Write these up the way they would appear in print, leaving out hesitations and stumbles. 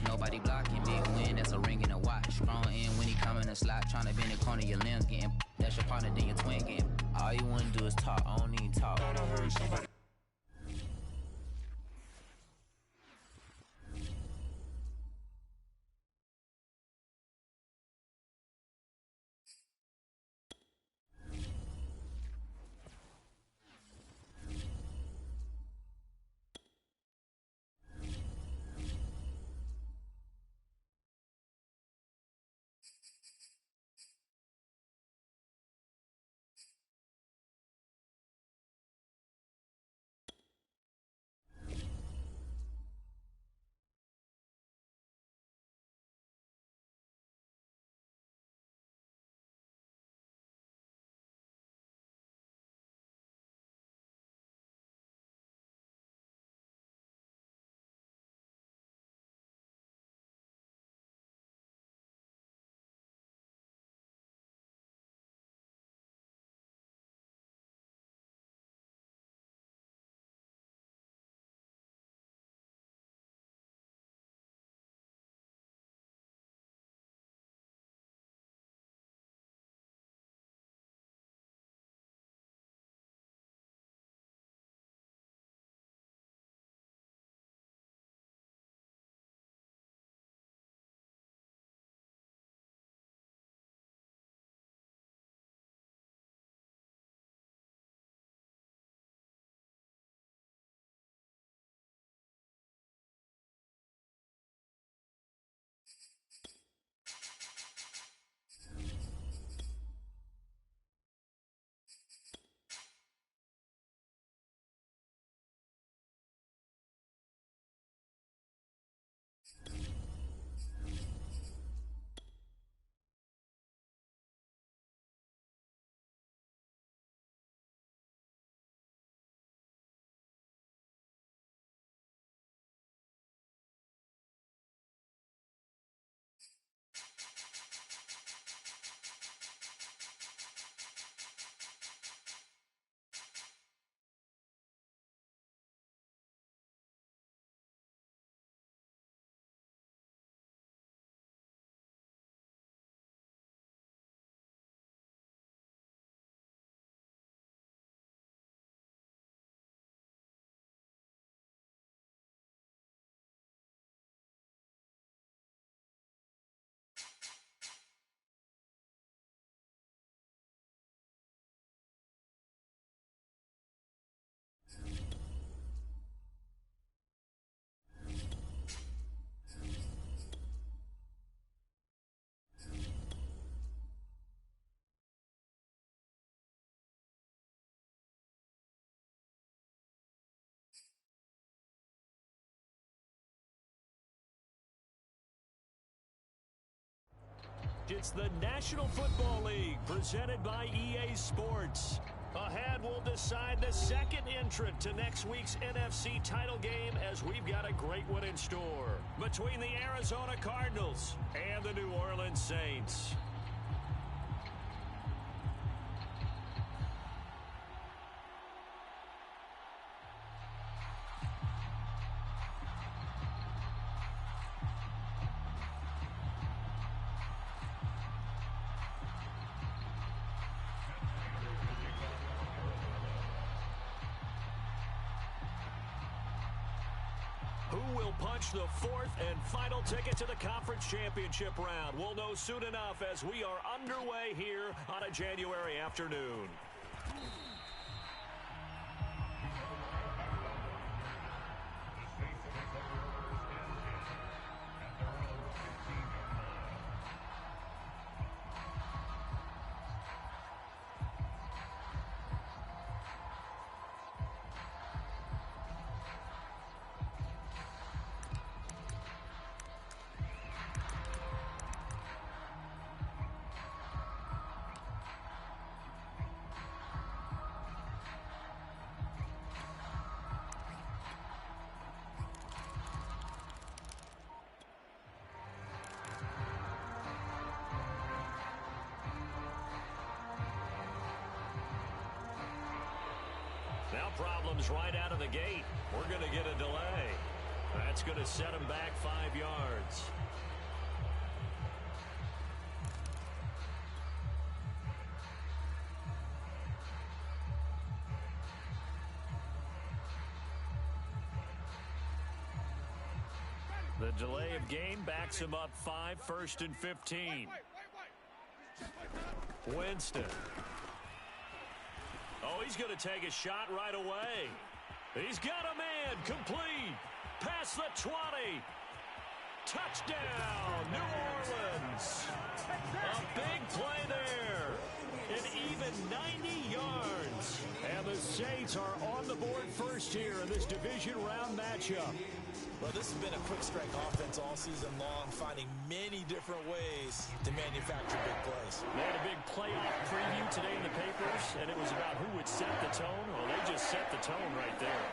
Nobody blocking, big win, that's a ring in a watch. Strong in when he come in a slot, trying to bend the corner, your limbs getting. That's your partner, then your twin getting. All you wanna do is talk, I don't need talk. It's the National Football League presented by EA Sports. Ahead, we'll decide the second entrant to next week's NFC title game as we've got a great one in store between the Arizona Cardinals and the New Orleans Saints. Who will punch the fourth and final ticket to the conference championship round? We'll know soon enough as we are underway here on a January afternoon. Now problems right out of the gate. We're going to get a delay. That's going to set him back 5 yards. The delay of game backs him up 5, 1st and 15. Winston. Oh, he's going to take a shot right away. He's got a man. Complete. Past the 20. Touchdown, New Orleans. A big play there. An even 90 yards. And the Saints are on the board first here in this division round matchup. Well, this has been a quick strike offense all season long, finding many different ways to manufacture big plays. They had a big playoff preview today in the papers, and it was about who would set the tone. Well, they just set the tone right there.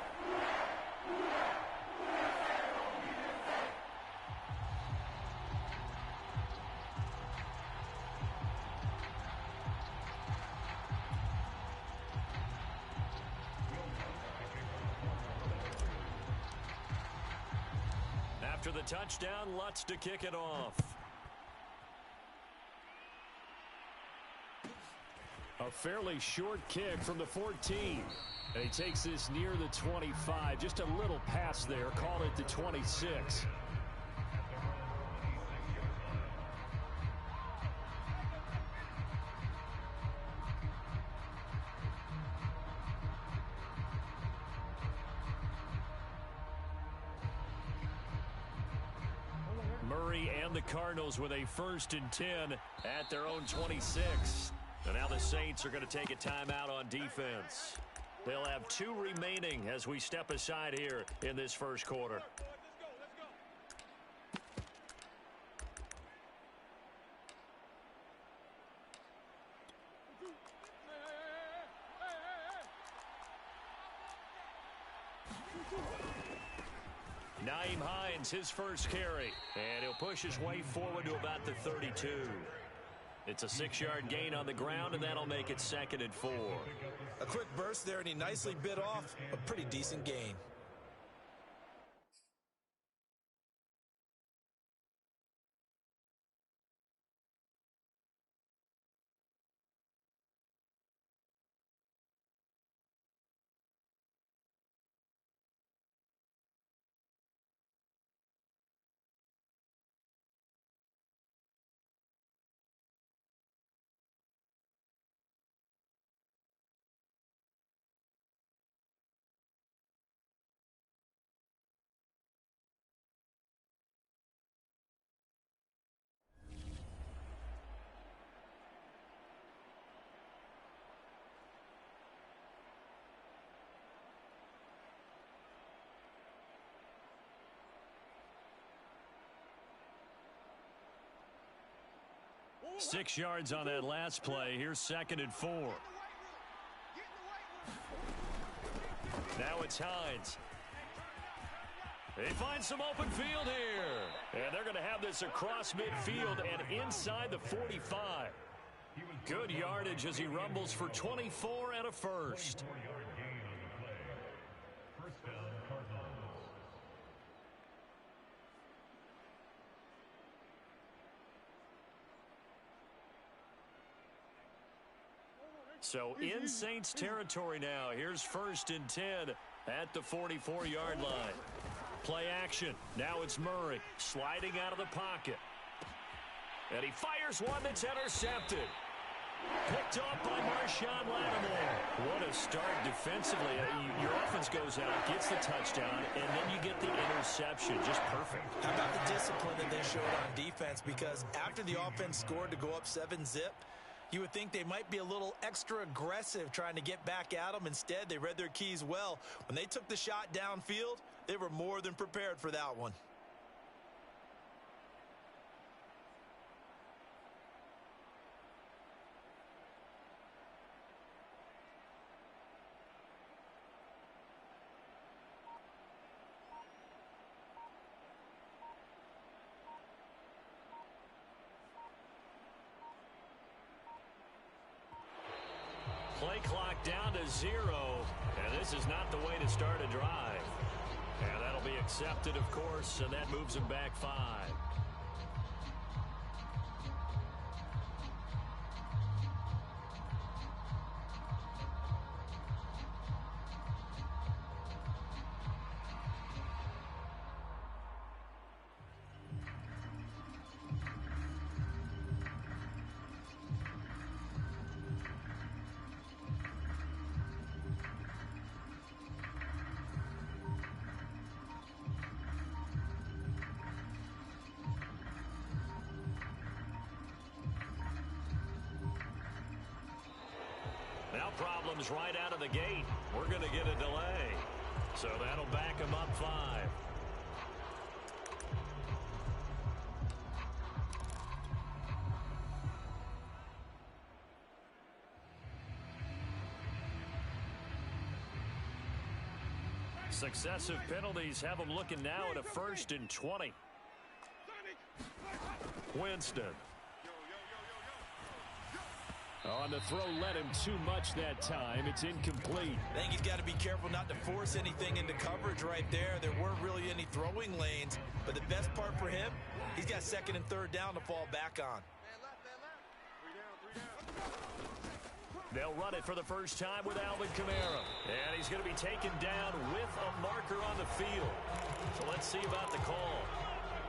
After the touchdown, Lutz to kick it off. A fairly short kick from the 14. And he takes this near the 25. Just a little pass there. Call it the 26. Murray and the Cardinals with a 1st and 10 at their own 26. And now the Saints are going to take a timeout on defense. They'll have 2 remaining as we step aside here in this first quarter. Nyheim Hines, his first carry, and he'll push his way forward to about the 32. It's a 6-yard gain on the ground, and that'll make it 2nd and 4. A quick burst there, and he nicely bit off a pretty decent gain. Six yards on that last play. Here's 2nd and 4. Now it's Hines. They find some open field here. And they're going to have this across midfield and inside the 45. Good yardage as he rumbles for 24 and a first. So in Saints territory now. Here's 1st and 10 at the 44-yard line. Play action. Now it's Murray sliding out of the pocket. And he fires one that's intercepted. Picked up by Marshawn Lattimore. What a start defensively. Your offense goes out, gets the touchdown, and then you get the interception. Just perfect. How about the discipline that they showed on defense? Because after the offense scored to go up 7-zip, you would think they might be a little extra aggressive trying to get back at them. Instead, they read their keys well. When they took the shot downfield, they were more than prepared for that one. Play clock down to 0, and this is not the way to start a drive. And that'll be accepted, of course, and that moves him back 5. problems right out of the gate. We're going to get a delay. So that'll back him up 5. Successive penalties have them looking now at a 1st and 20. Winston. On the throw, led him too much that time. It's incomplete. I think he's got to be careful not to force anything into coverage right there. There weren't really any throwing lanes, but the best part for him, he's got 2nd and 3rd down to fall back on. They'll run it for the first time with Alvin Kamara. And he's going to be taken down with a marker on the field. So let's see about the call.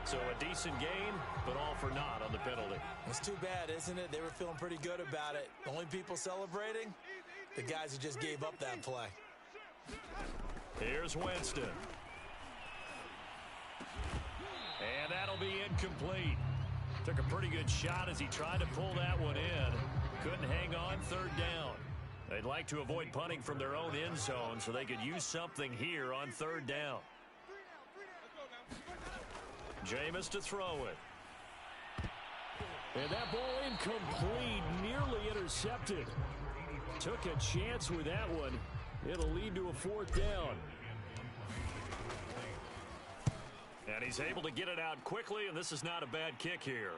So a decent gain, but all for naught on the penalty. It's too bad, isn't it? They were feeling pretty good about it. The only people celebrating, the guys who just gave up that play. Here's Winston. And that'll be incomplete. Took a pretty good shot as he tried to pull that one in. Couldn't hang on, 3rd down. They'd like to avoid punting from their own end zone so they could use something here on 3rd down. Jameis to throw it. And that ball incomplete, nearly intercepted. Took a chance with that one. It'll lead to a 4th down. And he's able to get it out quickly, and this is not a bad kick here.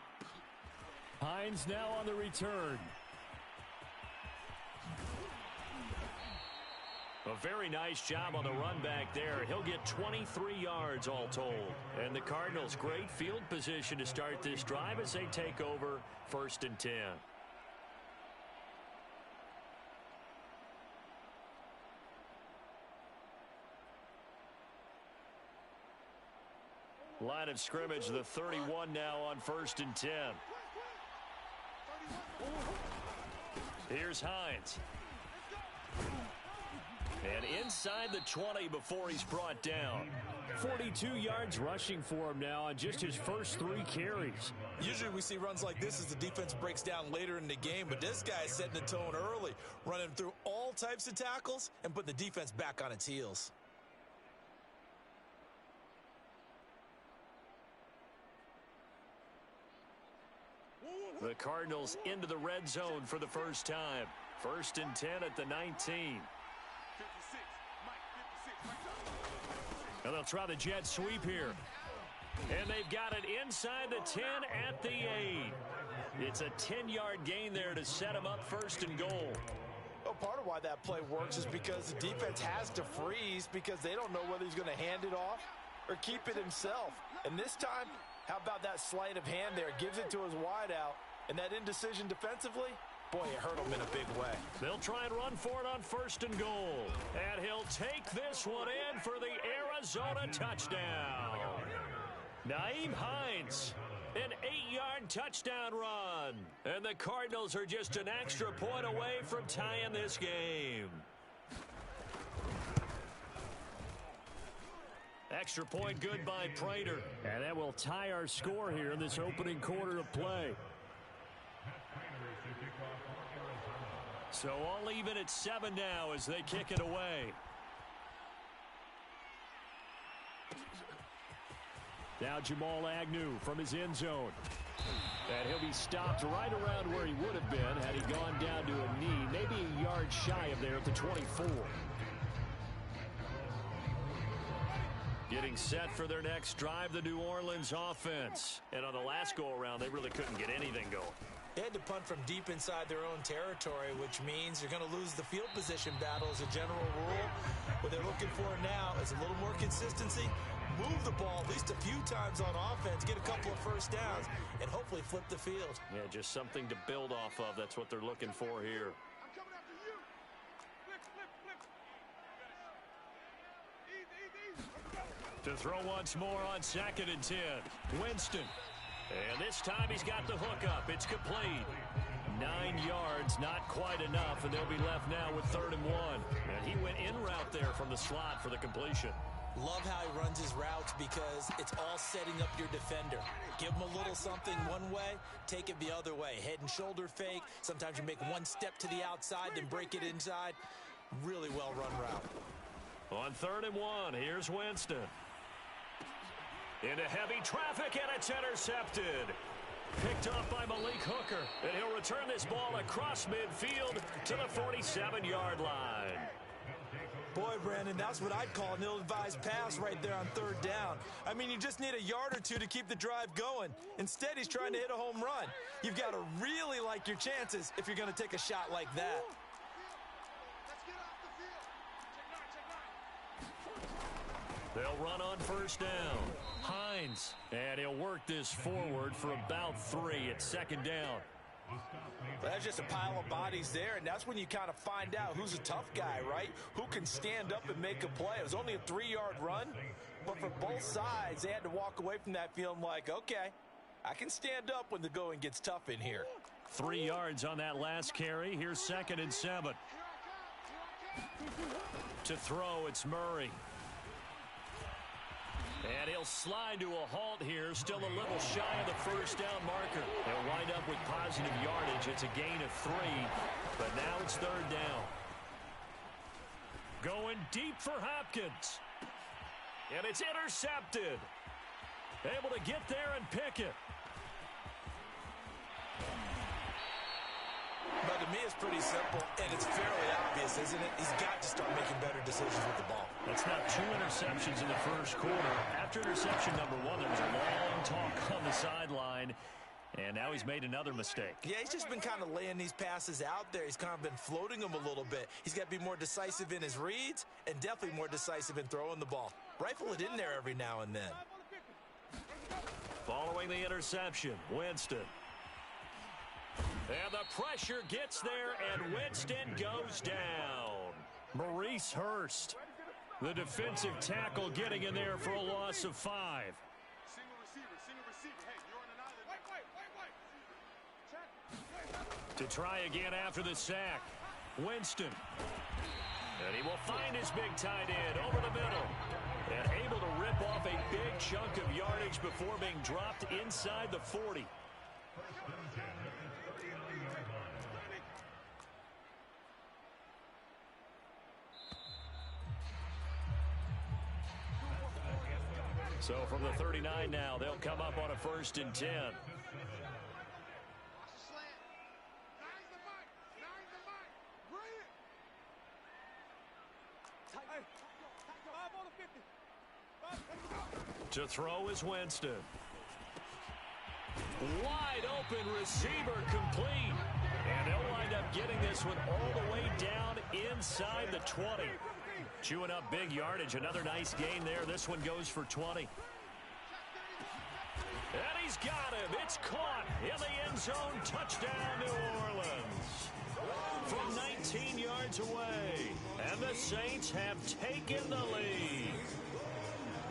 Hines now on the return. A very nice job on the run back there. He'll get 23 yards all told. And the Cardinals, great field position to start this drive as they take over 1st and 10. Line of scrimmage, the 31 now on 1st and 10. Here's Hines. And inside the 20 before he's brought down. 42 yards rushing for him now on just his first 3 carries. Usually we see runs like this as the defense breaks down later in the game, but this guy is setting the tone early, running through all types of tackles and putting the defense back on its heels. The Cardinals into the red zone for the first time. 1st and 10 at the 19. And they'll try the jet sweep here. And they've got it inside the 10 at the 8. It's a 10-yard gain there to set them up 1st and goal. Well, part of why that play works is because the defense has to freeze because they don't know whether he's going to hand it off or keep it himself. And this time, how about that sleight of hand there? Gives it to his wideout. And that indecision defensively, boy, it hurt him in a big way. They'll try and run for it on 1st and goal. And he'll take this one in for the Arizona touchdown. Nyheim Hines, an 8-yard touchdown run. And the Cardinals are just an extra point away from tying this game. Extra point good by Prater. And that will tie our score here in this opening quarter of play. So all even at 7 now as they kick it away. Now Jamal Agnew from his end zone. And he'll be stopped right around where he would have been had he gone down to a knee, maybe a yard shy of there at the 24. Getting set for their next drive, the New Orleans offense. And on the last go-around, they really couldn't get anything going. They had to punt from deep inside their own territory, which means you're going to lose the field position battle as a general rule. What they're looking for now is a little more consistency, move the ball at least a few times on offense, get a couple of first downs, and hopefully flip the field. Yeah, just something to build off of. That's what they're looking for here. To throw once more on 2nd and 10. Winston. And this time he's got the hook up. It's complete. 9 yards, not quite enough, and they'll be left now with 3rd and 1. And he went in route there from the slot for the completion. Love how he runs his routes because it's all setting up your defender. Give him a little something one way, take it the other way. Head and shoulder fake. Sometimes you make one step to the outside, then break it inside. Really well-run route. On 3rd and 1, here's Winston. Into heavy traffic, and it's intercepted. Picked off by Malik Hooker, and he'll return this ball across midfield to the 47-yard line. Boy, Brandon, that's what I'd call an ill-advised pass right there on 3rd down. I mean, you just need a yard or two to keep the drive going. Instead, he's trying to hit a home run. You've got to really like your chances if you're going to take a shot like that. They'll run on 1st down. Hines, and he'll work this forward for about 3 at 2nd down. That's just a pile of bodies there, and that's when you kind of find out who's a tough guy, right? Who can stand up and make a play. It was only a 3-yard run, but for both sides, they had to walk away from that feeling like, okay, I can stand up when the going gets tough in here. 3 yards on that last carry. Here's 2nd and 7. To throw, it's Murray. And he'll slide to a halt here, still a little shy of the 1st down marker. They'll wind up with positive yardage. It's a gain of 3, but now it's 3rd down. Going deep for Hopkins. And it's intercepted. Able to get there and pick it. But to me, it's pretty simple, and it's fairly obvious, isn't it? He's got to start making better decisions with the ball. That's now 2 interceptions in the 1st quarter. After interception number 1, there was a long talk on the sideline, and now he's made another mistake. Yeah, he's just been kind of laying these passes out there. He's kind of been floating them a little bit. He's got to be more decisive in his reads and definitely more decisive in throwing the ball. Rifle it in there every now and then. Following the interception, Winston. And the pressure gets there, and Winston goes down. Maurice Hurst, the defensive tackle, getting in there for a loss of 5. Single receiver. Hey, you're on an island. To try again after the sack, Winston. And he will find his big tight end over the middle. And able to rip off a big chunk of yardage before being dropped inside the 40. So from the 39 now, they'll come up on a 1st and 10. To throw is Winston. Wide open receiver complete. And they'll wind up getting this one all the way down inside the 20. Chewing up big yardage. Another nice gain there. This one goes for 20. And he's got him. It's caught in the end zone. Touchdown, New Orleans. From 19 yards away. And the Saints have taken the lead.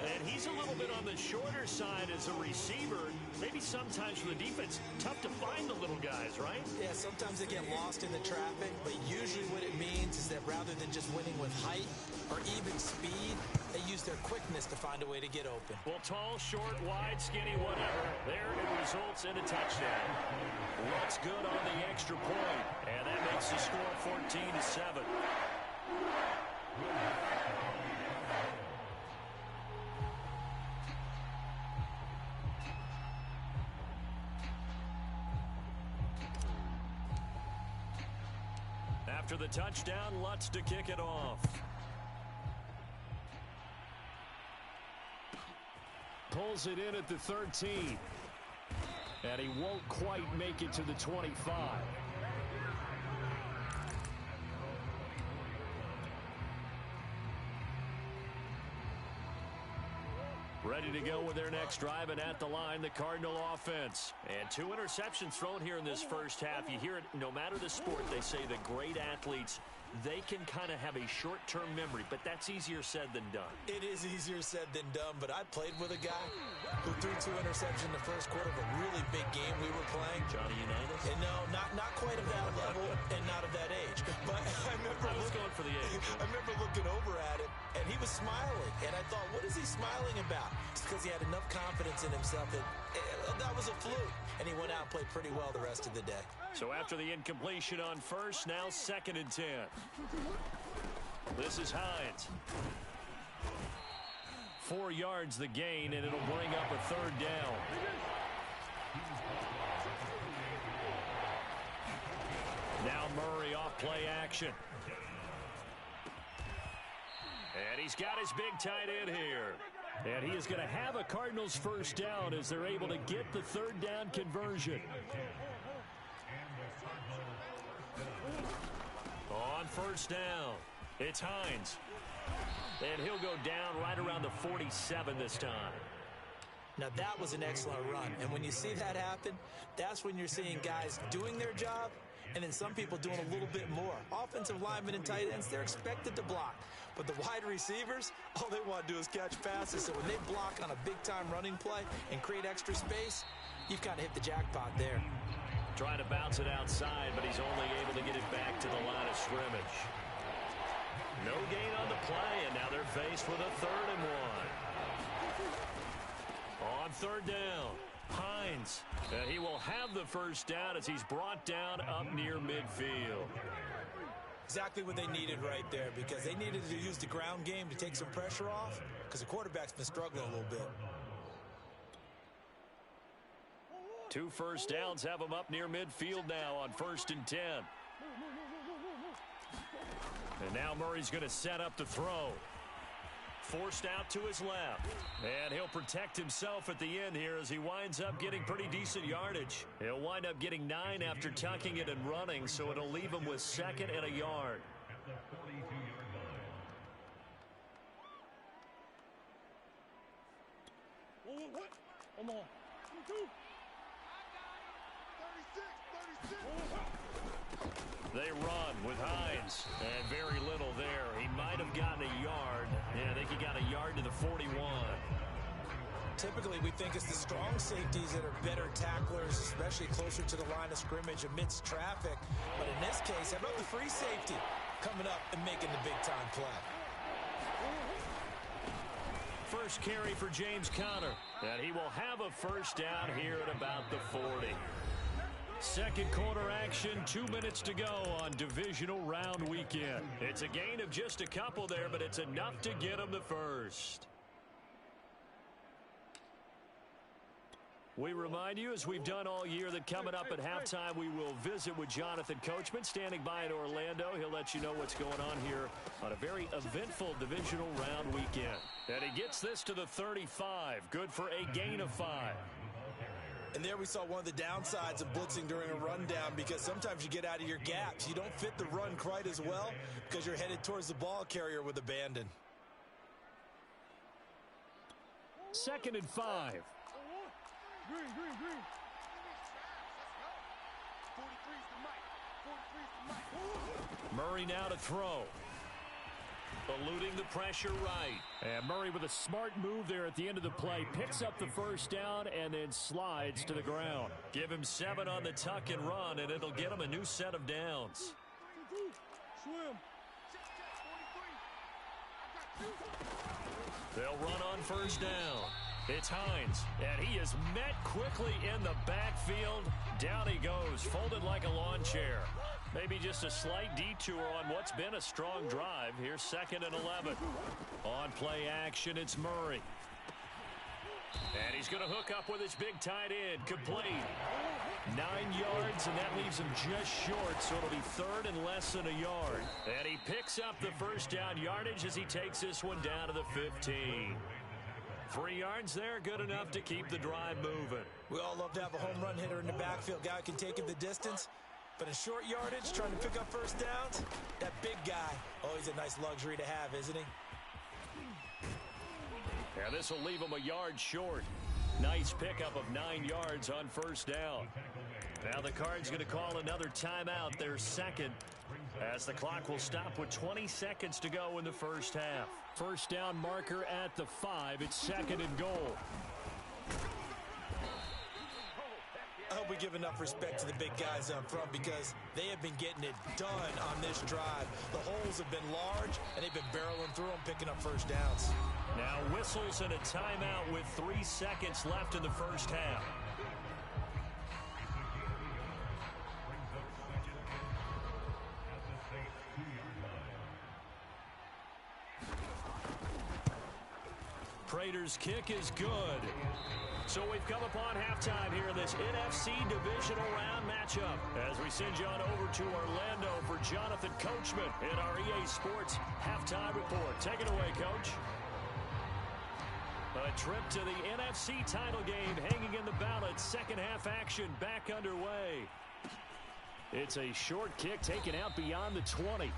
And he's a little bit on the shorter side as a receiver. Maybe sometimes for the defense, tough to find the little guys, right? Yeah, sometimes they get lost in the traffic, but usually what it means is that rather than just winning with height or even speed, they use their quickness to find a way to get open. Well, tall, short, wide, skinny, whatever. There it results in a touchdown. Looks good on the extra point, and that makes the score 14-7. After the touchdown, Lutz to kick it off. Pulls it in at the 13. And he won't quite make it to the 25. Ready to go with their next drive, and at the line, the Cardinal offense. And 2 interceptions thrown here in this first half. You hear it, no matter the sport, they say the great athletes, they can kind of have a short-term memory, but that's easier said than done. It is easier said than done, but I played with a guy who threw 2 interceptions in the first quarter of a really big game we were playing. Johnny Unitas? And no, not quite of that level and not of that age. But I was going for the age. I remember looking over at him, and he was smiling. And I thought, what is he smiling about? It's because he had enough confidence in himself that was was a fluke, and he went out and played pretty well the rest of the day. So after the incompletion on first, now 2nd and 10. This is Hines. 4 yards the gain, and it'll bring up a 3rd down. Now Murray off play action. And he's got his big tight end here. And he is going to have a Cardinals 1st down as they're able to get the 3rd down conversion. On 1st down, it's Hines. And he'll go down right around the 47 this time. Now, that was an excellent run. And when you see that happen, that's when you're seeing guys doing their job and then some people doing a little bit more. Offensive linemen and tight ends, they're expected to block. But the wide receivers, all they want to do is catch passes. So when they block on a big-time running play and create extra space, you've kind of hit the jackpot there. Trying to bounce it outside, but he's only able to get it back to the line of scrimmage. No gain on the play, and now they're faced with a 3rd and 1. On 3rd down, Hines. And he will have the 1st down as he's brought down up near midfield. Exactly what they needed right there, because they needed to use the ground game to take some pressure off, because the quarterback's been struggling a little bit. 2 1st downs have him up near midfield now on 1st and 10. And now Murray's going to set up the throw. Forced out to his left. And he'll protect himself at the end here as he winds up getting pretty decent yardage. He'll wind up getting 9 after tucking it and running, so it'll leave him with 2nd and a yard. What? Come on. 36. They run with Hines, and very little there. He might have gotten a yard. Yeah, I think he got a yard to the 41. Typically, we think it's the strong safeties that are better tacklers, especially closer to the line of scrimmage amidst traffic. But in this case, how about the free safety coming up and making the big-time play? First carry for James Conner, and he will have a 1st down here at about the 40. 2nd quarter action, 2 minutes to go on divisional round weekend. It's a gain of just a couple there, but it's enough to get them the 1st. We remind you, as we've done all year, that coming up at halftime, we will visit with Jonathan Coachman, standing by in Orlando. He'll let you know what's going on here on a very eventful divisional round weekend. And he gets this to the 35, good for a gain of 5. And there we saw one of the downsides of blitzing during a rundown, because sometimes you get out of your gaps. You don't fit the run quite as well because you're headed towards the ball carrier with abandon. 2nd and 5. Green. 43's the mic. 43's the mic. Murray now to throw. Eluding the pressure right. And Murray with a smart move there at the end of the play. Picks up the 1st down and then slides to the ground. Give him 7 on the tuck and run, and it'll get him a new set of downs. Swim. They'll run on 1st down. It's Hines, and he is met quickly in the backfield. Down he goes, folded like a lawn chair. Maybe just a slight detour on what's been a strong drive. Here's 2nd and 11. On play action, it's Murray. And he's going to hook up with his big tight end. Complete. 9 yards, and that leaves him just short, so it'll be 3rd and less than a yard. And he picks up the 1st down yardage as he takes this one down to the 15. 3 yards there, good enough to keep the drive moving. We all love to have a home run hitter in the backfield. Guy who can take it the distance. But in short yardage, trying to pick up 1st downs, that big guy, oh, he's a nice luxury to have, isn't he? Yeah, this will leave him a yard short. Nice pickup of 9 yards on 1st down. Now the Cards going to call another timeout, their 2nd, as the clock will stop with 20 seconds to go in the 1st half. 1st down marker at the 5. It's 2nd and goal. I hope we give enough respect to the big guys up front, because they have been getting it done on this drive. The holes have been large, and they've been barreling through them, picking up 1st downs. Now whistles and a timeout with 3 seconds left in the 1st half. Prater's kick is good. So we've come upon halftime here in this NFC Divisional Round matchup as we send you on over to Orlando for Jonathan Coachman in our EA Sports Halftime Report. Take it away, Coach. A trip to the NFC title game hanging in the balance. Second half action back underway. It's a short kick taken out beyond the 20.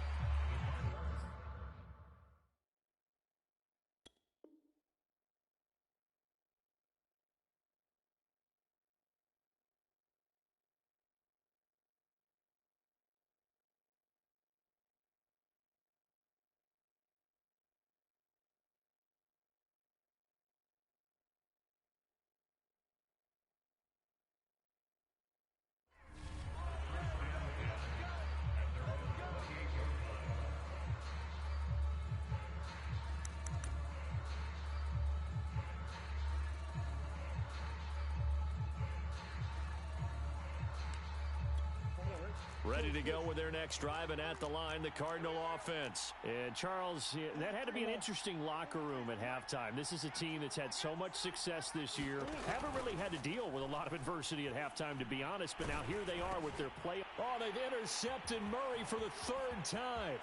Ready to go with their next drive, and at the line, the Cardinal offense. And, Charles, that had to be an interesting locker room at halftime. This is a team that's had so much success this year. Haven't really had to deal with a lot of adversity at halftime, to be honest, but now here they are with their play. Oh, they've intercepted Murray for the third time.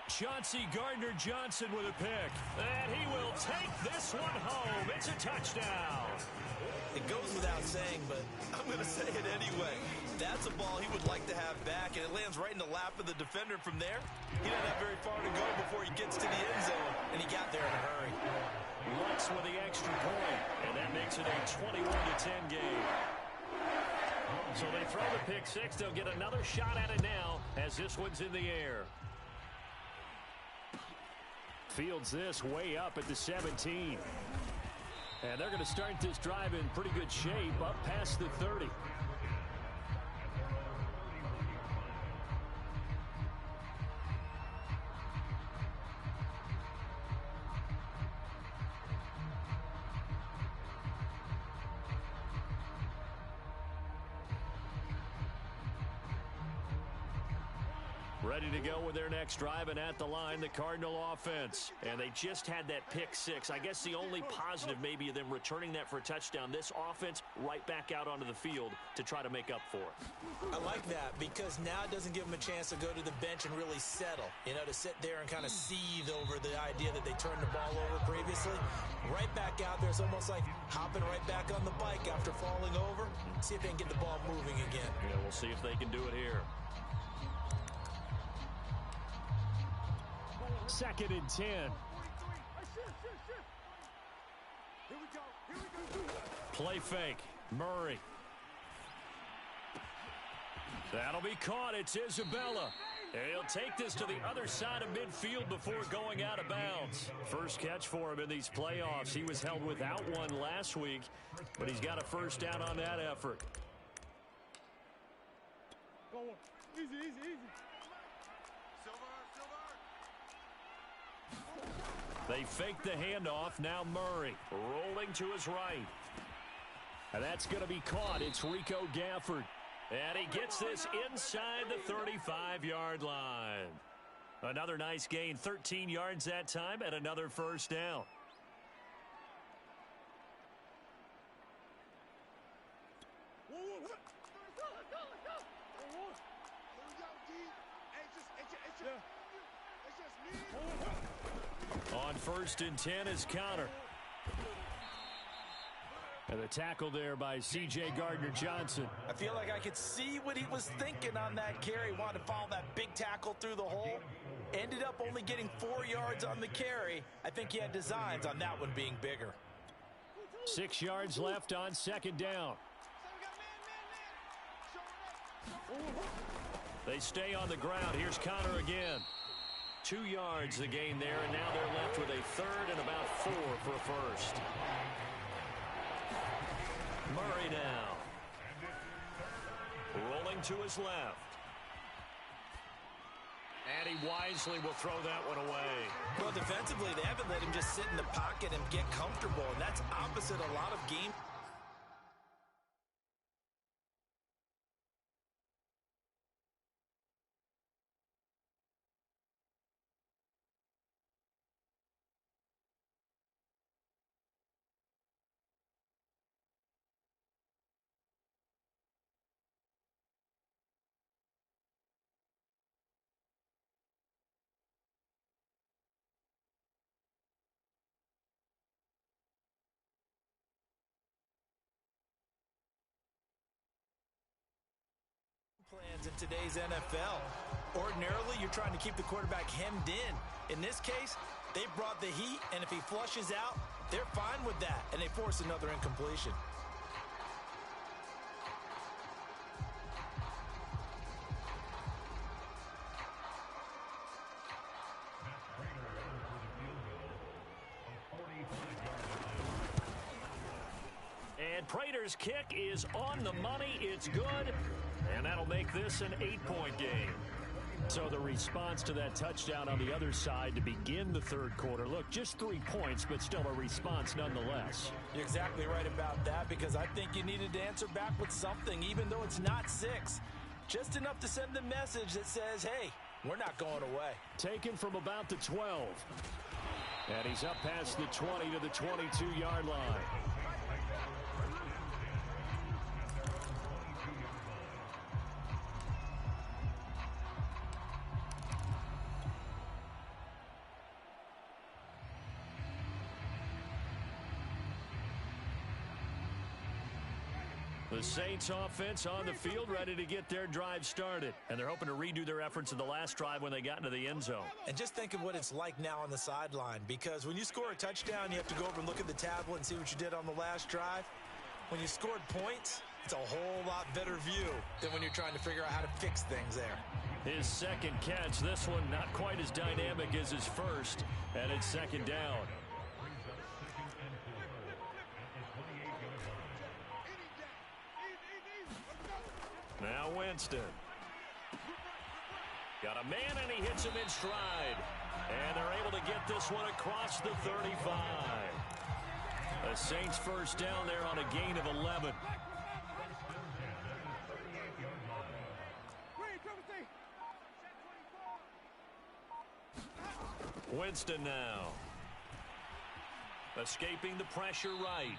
Chauncey Gardner-Johnson with a pick. And he will take this one home. It's a touchdown. It goes without saying, but I'm going to say it anyway. That's a ball he would like to have back, and it lands right in the lap of the defender from there. He doesn't have very far to go before he gets to the end zone, and he got there in a hurry. Lutz with the extra point, and that makes it a 21-10 game. So they throw the pick six. They'll get another shot at it now as this one's in the air. Fields this way up at the 17. And they're going to start this drive in pretty good shape up past the 30. Ready to go with their next drive, and at the line, the Cardinal offense. And they just had that pick six. I guess the only positive maybe of them returning that for a touchdown. This offense right back out onto the field to try to make up for it. I like that because now it doesn't give them a chance to go to the bench and really settle. You know, to sit there and kind of seethe over the idea that they turned the ball over previously. Right back out there. It's almost like hopping right back on the bike after falling over. See if they can get the ball moving again. Yeah, we'll see if they can do it here. 2nd and 10. Play fake. Murray. That'll be caught. It's Isabella. He'll take this to the other side of midfield before going out of bounds. First catch for him in these playoffs. He was held without one last week, but he's got a first down on that effort. Easy, easy, easy. They fake the handoff. Now Murray rolling to his right. And that's going to be caught. It's Rico Gafford. And he gets this inside the 35-yard line. Another nice gain, 13 yards that time, and another first down. On 1st and 10 is Connor. And the tackle there by C.J. Gardner-Johnson. I feel like I could see what he was thinking on that carry. Wanted to follow that big tackle through the hole. Ended up only getting 4 yards on the carry. I think he had designs on that one being bigger. 6 yards left on 2nd down. They stay on the ground. Here's Connor again. 2 yards the gain there, and now they're left with a 3rd and about 4 for a first. Murray now. Rolling to his left. And he wisely will throw that one away. Well, defensively, they haven't let him just sit in the pocket and get comfortable, and that's opposite a lot of game today's NFL. Ordinarily, you're trying to keep the quarterback hemmed in. In this case, they brought the heat, and if he flushes out, they're fine with that, and they force another incompletion. And Prater's kick is on the money. It's good. And that'll make this an 8-point game. So the response to that touchdown on the other side to begin the third quarter. Look, just 3 points, but still a response nonetheless. You're exactly right about that, because I think you needed to answer back with something, even though it's not 6. Just enough to send the message that says, hey, we're not going away. Taken from about the 12. And he's up past the 20 to the 22-yard line. The Saints offense on the field, ready to get their drive started. And they're hoping to redo their efforts in the last drive when they got into the end zone. And just think of what it's like now on the sideline, because when you score a touchdown, you have to go over and look at the tablet and see what you did on the last drive. When you scored points, it's a whole lot better view than when you're trying to figure out how to fix things there. His second catch, this one not quite as dynamic as his first, and it's second down. Now Winston. Got a man, and he hits him in stride. And they're able to get this one across the 35. The Saints first down there on a gain of 11. Winston now. Escaping the pressure right.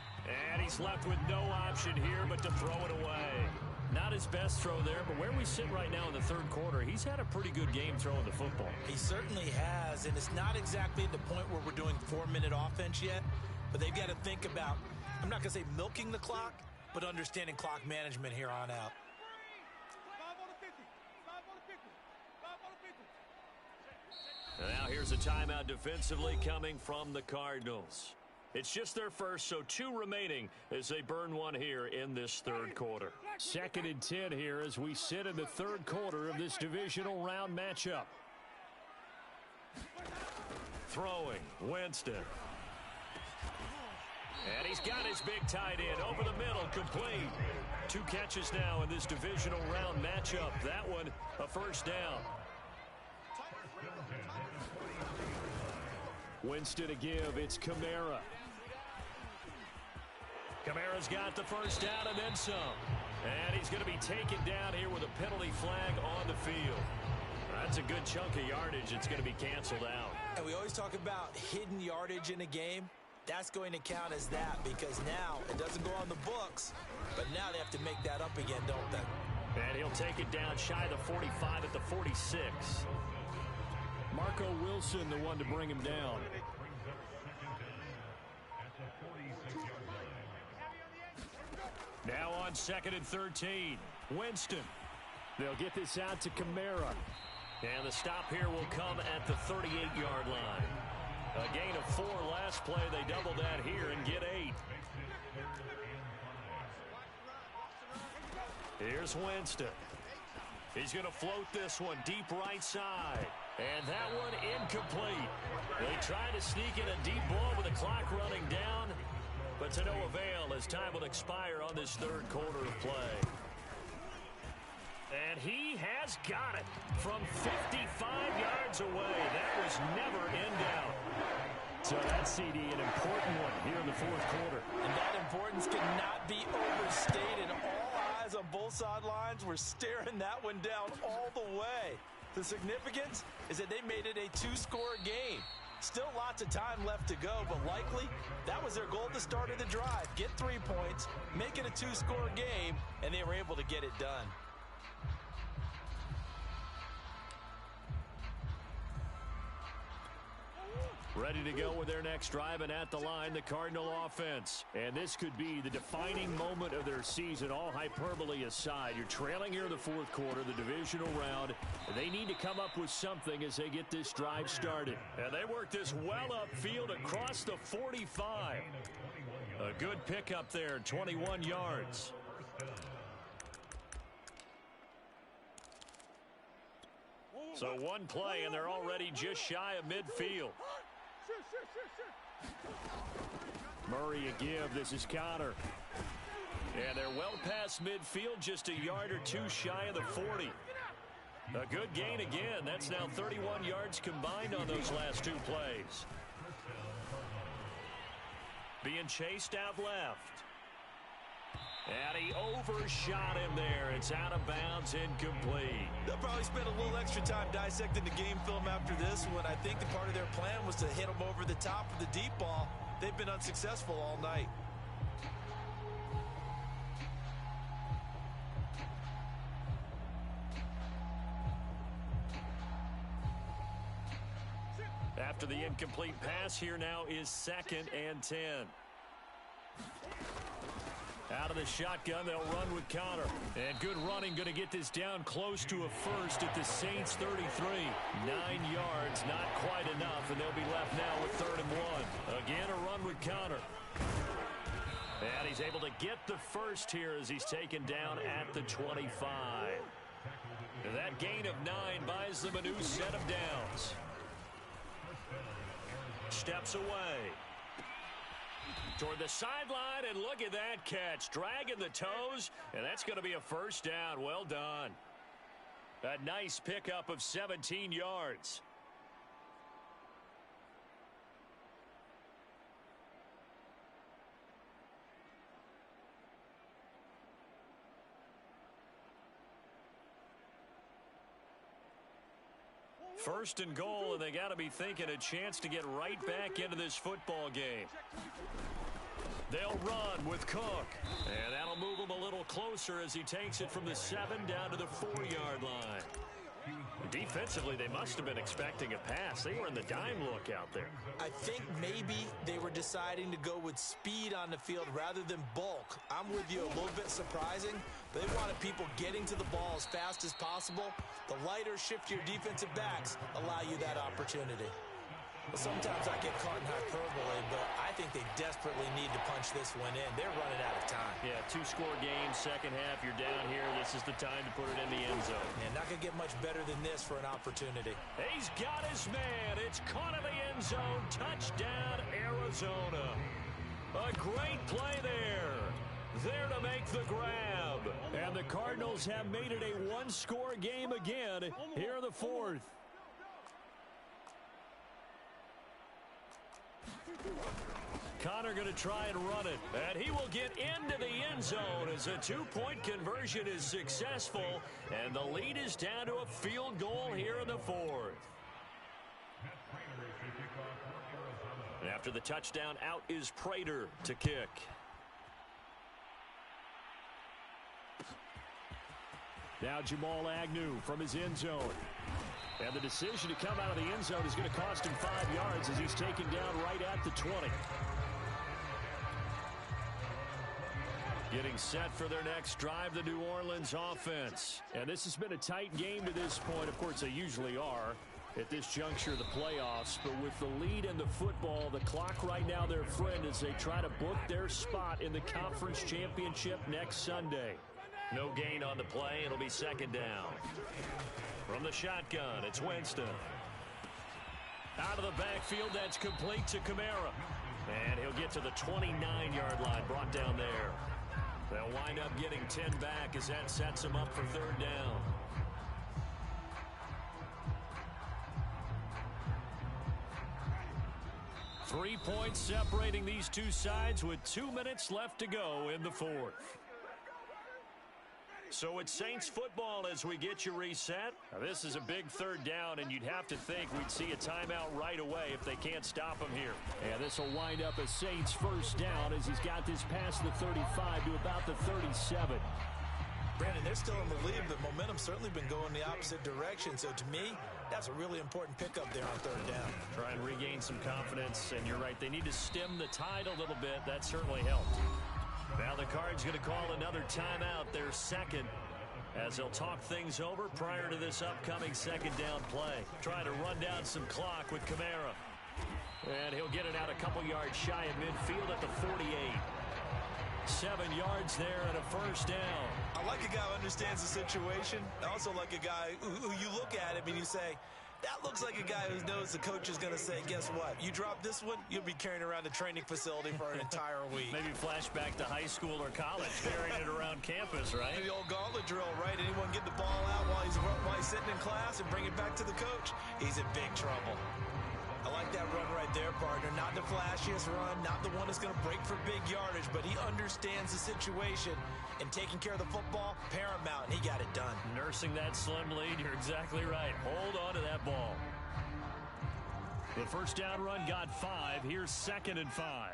And he's left with no option here but to throw it away. Not his best throw there, but where we sit right now in the third quarter, he's had a pretty good game throwing the football. He certainly has, and it's not exactly at the point where we're doing 4-minute offense yet, but they've got to think about, I'm not going to say milking the clock, but understanding clock management here on out. And now here's a timeout defensively coming from the Cardinals. It's just their first, so 2 remaining as they burn one here in this third quarter. 2nd and 10 here as we sit in the third quarter of this divisional round matchup. Throwing, Winston. And he's got his big tight end over the middle, complete. 2 catches now in this divisional round matchup. That one, a first down. Winston to give, it's Kamara. Kamara's got the first down and then some. And he's going to be taken down here with a penalty flag on the field. That's a good chunk of yardage. It's going to be canceled out. And we always talk about hidden yardage in a game. That's going to count as that, because now it doesn't go on the books, but now they have to make that up again, don't they? And he'll take it down shy of the 45 at the 46. Marco Wilson, the one to bring him down. Now on 2nd and 13. Winston. They'll get this out to Kamara. And the stop here will come at the 38-yard line. A gain of 4 last play. They double that here and get 8. Here's Winston. He's going to float this one deep right side. And that one incomplete. They try to sneak in a deep ball with the clock running down, but to no avail as time will expire on this third quarter of play. And he has got it from 55 yards away. That was never in doubt. So that CD, an important one here in the fourth quarter. And that importance cannot be overstated. All eyes on both sidelines were staring that one down all the way. The significance is that they made it a 2-score game. Still lots of time left to go, but likely that was their goal at the start of the drive. Get 3 points, make it a 2-score game, and they were able to get it done. Ready to go with their next drive, and at the line, the Cardinal offense. And this could be the defining moment of their season, all hyperbole aside. You're trailing here in the fourth quarter, the divisional round. And they need to come up with something as they get this drive started. And they work this well upfield across the 45. A good pickup there, 21 yards. So one play, and they're already just shy of midfield. Murray a give. This is Connor. And they're well past midfield, just a yard or two shy of the 40. A good gain again. That's now 31 yards combined on those last two plays. Being chased out left. And he overshot him there. It's out of bounds, incomplete. They'll probably spend a little extra time dissecting the game film after this one. I think the part of their plan was to hit him over the top of the deep ball. They've been unsuccessful all night. After the incomplete pass, here now is 2nd and 10. Out of the shotgun, they'll run with Connor. And good running, going to get this down close to a first at the Saints 33. 9 yards, not quite enough, and they'll be left now with 3rd and 1. Again, a run with Connor. And he's able to get the first here as he's taken down at the 25. And that gain of 9 buys them a new set of downs. Steps away. Toward the sideline, and look at that catch. Dragging the toes, and that's going to be a first down. Well done. A nice pickup of 17 yards. First and goal, and they got to be thinking a chance to get right back into this football game. They'll run with Cook, and that'll move him a little closer as he takes it from the 7 down to the 4-yard line. Defensively, they must have been expecting a pass. They were in the dime look out there. I think maybe they were deciding to go with speed on the field rather than bulk. I'm with you, a little bit surprising. They wanted people getting to the ball as fast as possible. The lighter, shiftier defensive backs allow you that opportunity. Well, sometimes I get caught in hyperbole, but I think they desperately need to punch this one in. They're running out of time. Yeah, 2-score game, second half, you're down here. This is the time to put it in the end zone. And not going to get much better than this for an opportunity. He's got his man. It's caught in the end zone. Touchdown, Arizona. A great play there. There to make the grab. And the Cardinals have made it a one-score game again here in the fourth. Connor going to try and run it, and he will get into the end zone as a two-point conversion is successful, and the lead is down to a field goal here in the fourth. And after the touchdown, out is Prater to kick. Now Jamal Agnew from his end zone. And the decision to come out of the end zone is going to cost him 5 yards as he's taken down right at the 20. Getting set for their next drive, the New Orleans offense. And this has been a tight game to this point. Of course, they usually are at this juncture of the playoffs. But with the lead in the football, the clock right now their friend as they try to book their spot in the conference championship next Sunday. No gain on the play. It'll be second down. From the shotgun, it's Winston. Out of the backfield, that's complete to Kamara. And he'll get to the 29-yard line, brought down there. They'll wind up getting 10 back as that sets them up for third down. Three points separating these two sides with 2 minutes left to go in the fourth. So it's Saints football as we get you reset. Now, this is a big third down, and you'd have to think we'd see a timeout right away if they can't stop him here. And this will wind up a Saints first down as he's got this past the 35 to about the 37. Brandon, they're still in the lead, but momentum's certainly been going the opposite direction. So to me, That's a really important pickup there on third down. Try and regain some confidence, and you're right, they need to stem the tide a little bit. That certainly helped. Now the Cards going to call another timeout, their second, as they'll talk things over prior to this upcoming second down play. Trying to run down some clock with Kamara. And he'll get it out a couple yards shy of midfield at the 48. 7 yards there and a first down. I like a guy who understands the situation. I also like a guy who you look at him and you say, that looks like a guy who knows the coach is going to say, guess what? You drop this one, you'll be carrying around the training facility for an entire week. Maybe flashback to high school or college, carrying it around campus, right? The old gauntlet drill, right? Anyone get the ball out while he's sitting in class and bring it back to the coach? He's in big trouble. I like that run right there, partner. Not the flashiest run, not the one that's going to break for big yardage, but he understands the situation, and taking care of the football, paramount, and he got it done. Nursing that slim lead, you're exactly right. Hold on to that ball. The first down run got 5. Here's 2nd and 5.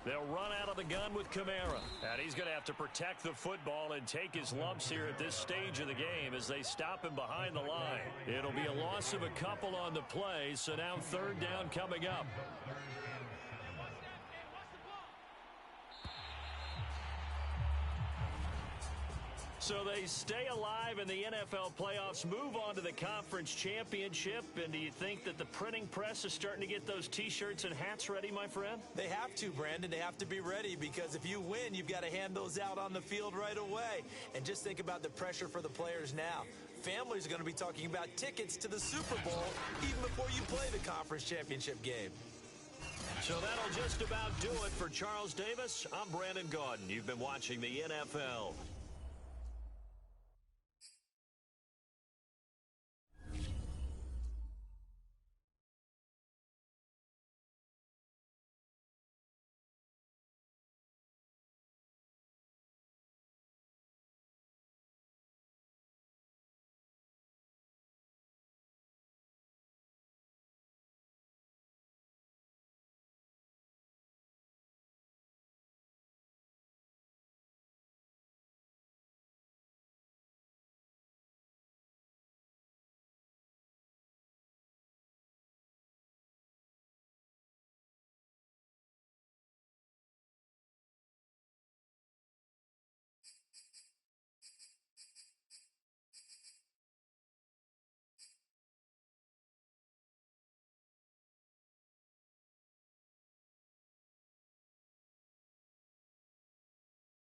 They'll run out of the gun with Kamara. And he's going to have to protect the football and take his lumps here at this stage of the game as they stop him behind the line. It'll be a loss of a couple on the play, so now third down coming up. So they stay alive in the NFL playoffs, move on to the conference championship. And do you think that the printing press is starting to get those T-shirts and hats ready, my friend? They have to, Brandon. They have to be ready, because if you win, you've got to hand those out on the field right away. And just think about the pressure for the players now. Families are going to be talking about tickets to the Super Bowl even before you play the conference championship game. So that'll just about do it for Charles Davis. I'm Brandon Gaudin. You've been watching the NFL